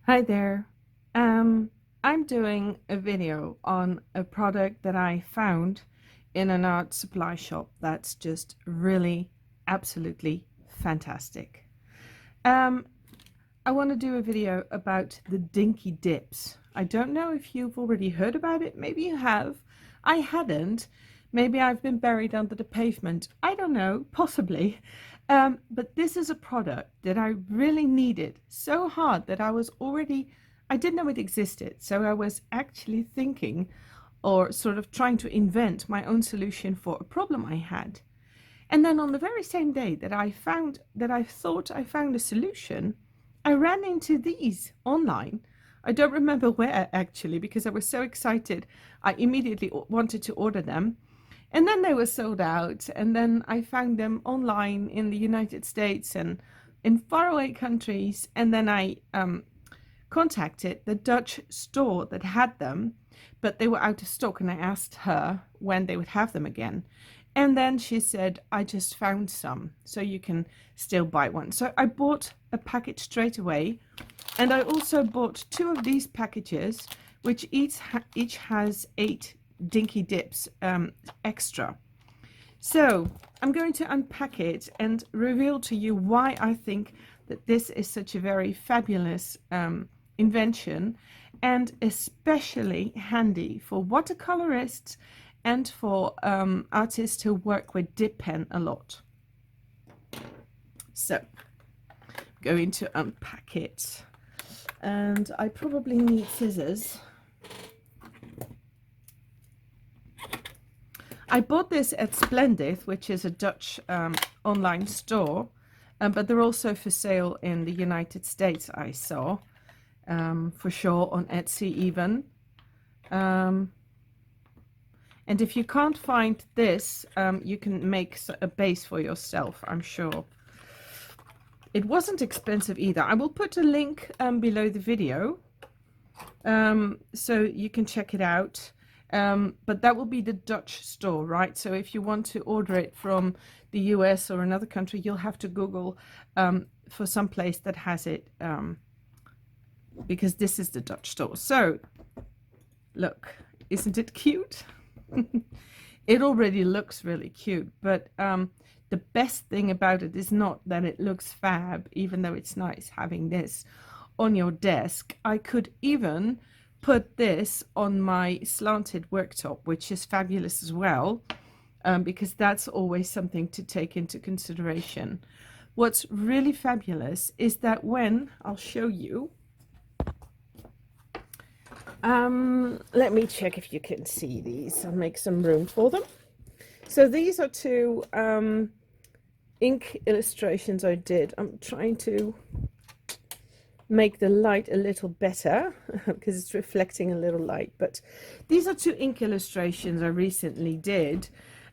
Hi there. I'm doing a video on a product that I found in an art supply shop that's just really absolutely fantastic. Um, I want to do a video about the Dinky Dips. I don't know if you've already heard about it. Maybe you have. I hadn't. Maybe I've been buried under the pavement. I don't know, possibly. But this is a product that I really needed so hard that I didn't know it existed. So I was actually thinking or sort of trying to invent my own solution for a problem I had. And then on the very same day that I thought I found a solution, I ran into these online. I don't remember where actually because I was so excited. I immediately wanted to order them. And then they were sold out. And then I found them online in the United States and in faraway countries. And then I contacted the Dutch store that had them, but they were out of stock. And I asked her when they would have them again. And then she said, I just found some, so you can still buy one. So I bought a package straight away. And I also bought two of these packages, which each has 8 Dinky Dips extra. So I'm going to unpack it and reveal to you why I think that this is such a very fabulous invention, and especially handy for watercolorists and for artists who work with dip pen a lot. So I'm going to unpack it, and I probably need scissors. I bought this at Splendid, which is a Dutch online store, but they're also for sale in the United States, I saw, for sure, on Etsy even. And if you can't find this, you can make a base for yourself, I'm sure. It wasn't expensive either. I will put a link below the video so you can check it out. But that will be the Dutch store, right? So if you want to order it from the US or another country, you'll have to Google for some place that has it, because this is the Dutch store. So look, isn't it cute? It already looks really cute, but the best thing about it is not that it looks fab, even though it's nice having this on your desk. I could even put this on my slanted worktop, which is fabulous as well, because that's always something to take into consideration. What's really fabulous is that when I'll show you, let me check if you can see these. I'll make some room for them. So these are two ink illustrations I did. I'm trying to make the light a little better because it's reflecting a little light, but these are two ink illustrations I recently did,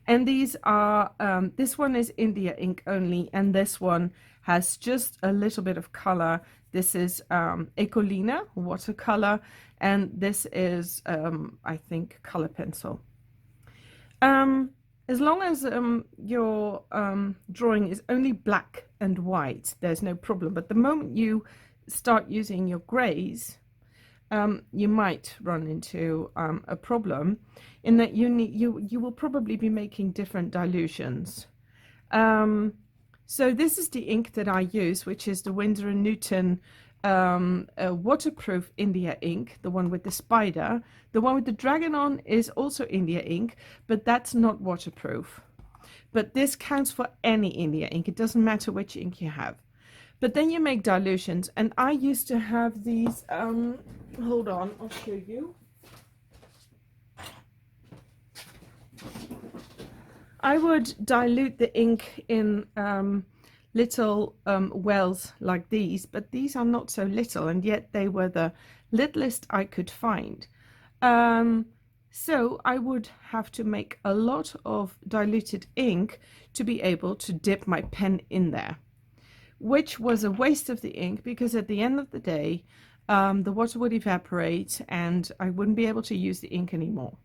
and these are this one is India ink only, and this one has just a little bit of color. This is Ecolina watercolor, and this is I think color pencil. As long as your drawing is only black and white, there's no problem, but the moment you start using your grays, you might run into a problem in that you will probably be making different dilutions. So this is the ink that I use, which is the Winsor & Newton waterproof India ink, the one with the spider. The one with the dragon on is also India ink, but that's not waterproof. But this counts for any India ink. It doesn't matter which ink you have. But then you make dilutions, and I used to have these, hold on, I'll show you. I would dilute the ink in little wells like these, but these are not so little, and yet they were the littlest I could find. So I would have to make a lot of diluted ink to be able to dip my pen in there, which was a waste of the ink because at the end of the day, the water would evaporate and I wouldn't be able to use the ink anymore.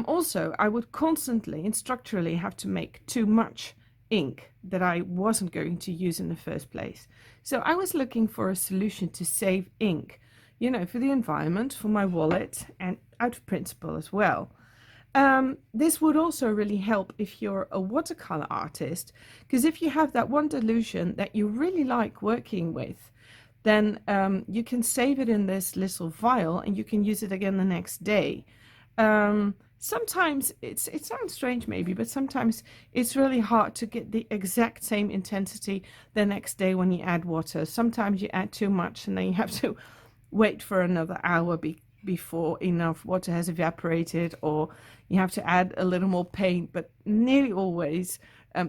Also, I would constantly and structurally have to make too much ink that I wasn't going to use in the first place. So I was looking for a solution to save ink, you know, for the environment, for my wallet, and out of principle as well. This would also really help if you're a watercolor artist, because if you have that one dilution that you really like working with, then you can save it in this little vial and you can use it again the next day. Sometimes it sounds strange maybe, but sometimes it's really hard to get the exact same intensity the next day when you add water. Sometimes you add too much and then you have to wait for another hour before enough water has evaporated, or you have to add a little more paint, but nearly always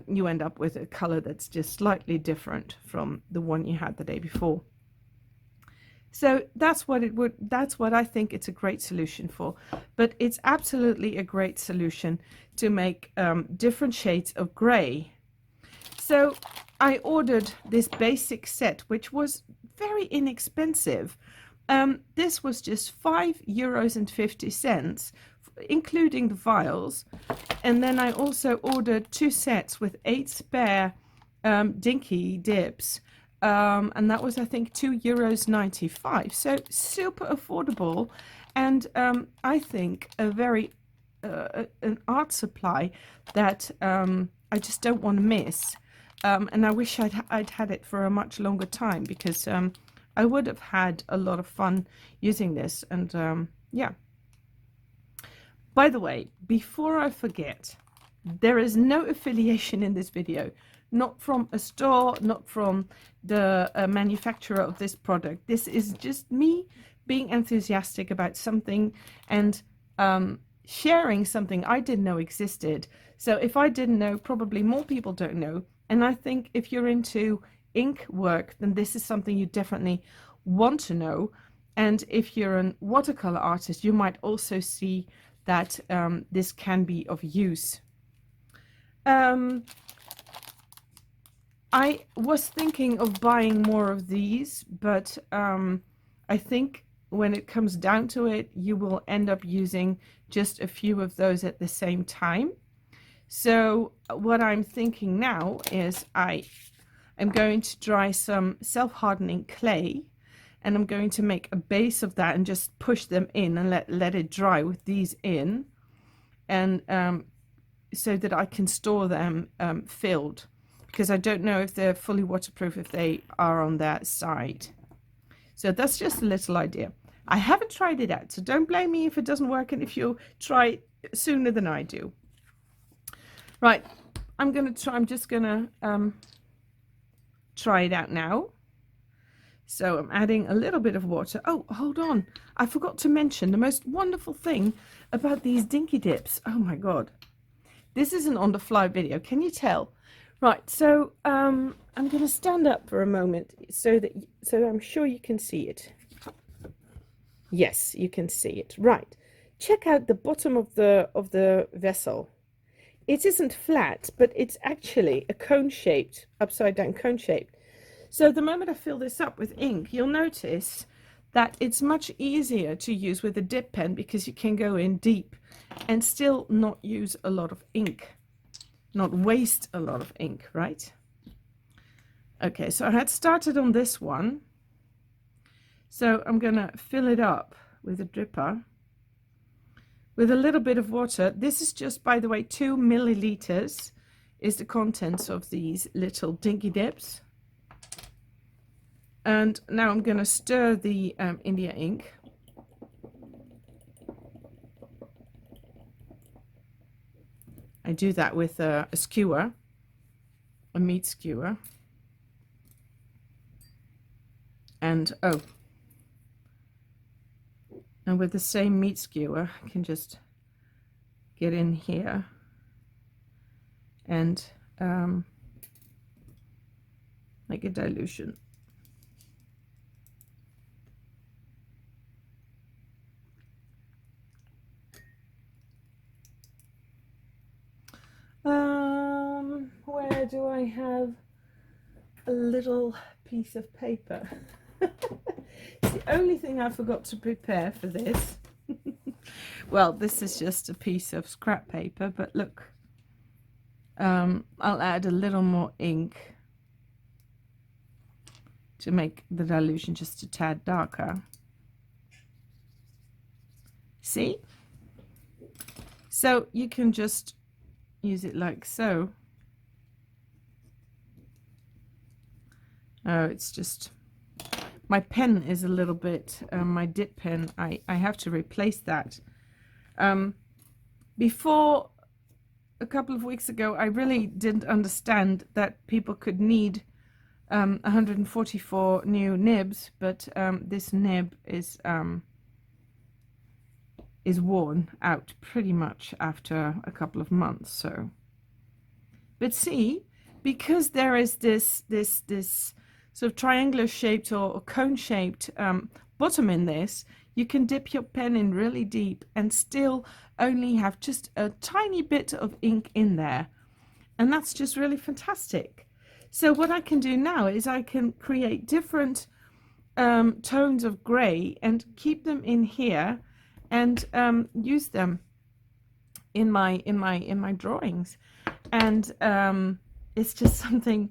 you end up with a color that's just slightly different from the one you had the day before. So that's what I think it's a great solution for. But it's absolutely a great solution to make different shades of gray. So I ordered this basic set, which was very inexpensive. This was just €5.50, including the vials. And then I also ordered 2 sets with 8 spare Dinky Dips. And that was, I think, €2.95. So super affordable. And I think a very an art supply that I just don't want to miss. And I wish I'd had it for a much longer time, because I would have had a lot of fun using this. And yeah. By the way, before I forget, there is no affiliation in this video. Not from a store, not from the manufacturer of this product. This is just me being enthusiastic about something and sharing something I didn't know existed. So if I didn't know, probably more people don't know. And I think if you're into ink work, then this is something you definitely want to know. And if you're a watercolor artist, you might also see that this can be of use. I was thinking of buying more of these, but I think when it comes down to it, you will end up using just a few of those at the same time. So what I'm thinking now is I'm going to dry some self-hardening clay, and I'm going to make a base of that and just push them in and let it dry with these in, and so that I can store them filled, because I don't know if they're fully waterproof if they are on that side. So that's just a little idea. I haven't tried it out, so don't blame me if it doesn't work and if you try it sooner than I do. Right, I'm just gonna try it out now. So I'm adding a little bit of water. Oh, hold on, I forgot to mention the most wonderful thing about these Dinky Dips. Oh my god, this is an on-the-fly video, can you tell? Right, so I'm going to stand up for a moment so I'm sure you can see it. Yes, you can see it. Right, check out the bottom of the vessel. It isn't flat, but it's actually a cone-shaped, upside-down cone-shaped. So the moment I fill this up with ink, you'll notice that it's much easier to use with a dip pen, because you can go in deep and still not use a lot of ink. Not waste a lot of ink, right? Okay, so I had started on this one. So I'm gonna fill it up with a dripper with a little bit of water. This is just, by the way, 2 milliliters is the contents of these little Dinky Dips. And now I'm gonna stir the India ink. I do that with a skewer, a meat skewer. And and with the same meat skewer, I can just get in here and make a dilution. Where do I have a little piece of paper? It's the only thing I forgot to prepare for this. Well, this is just a piece of scrap paper, but look, I'll add a little more ink to make the dilution just a tad darker. See? So you can just use it like so. Oh, it's just, my pen is a little bit, my dip pen, I have to replace that. Before, a couple of weeks ago, I really didn't understand that people could need 144 new nibs, but this nib is worn out pretty much after a couple of months. So, but see, because there is this sort of triangular shaped or cone shaped bottom in this, you can dip your pen in really deep and still only have just a tiny bit of ink in there, and that's just really fantastic. So what I can do now is I can create different tones of gray and keep them in here and use them in my drawings. And it's just something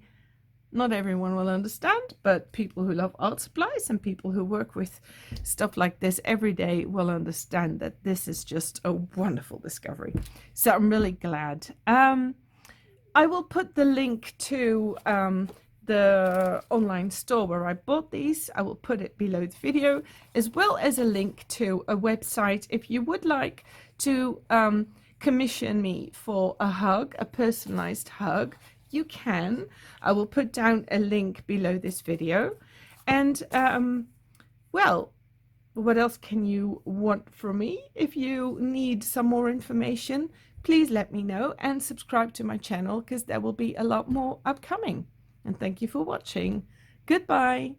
not everyone will understand, but people who love art supplies and people who work with stuff like this every day will understand that this is just a wonderful discovery. So I'm really glad. I will put the link to the online store where I bought these. I will put it below the video, as well as a link to a website if you would like to commission me for a hug, a personalized hug. You can. I will put down a link below this video. And well, what else can you want from me? If you need some more information, please let me know and subscribe to my channel, because there will be a lot more upcoming. And thank you for watching. Goodbye.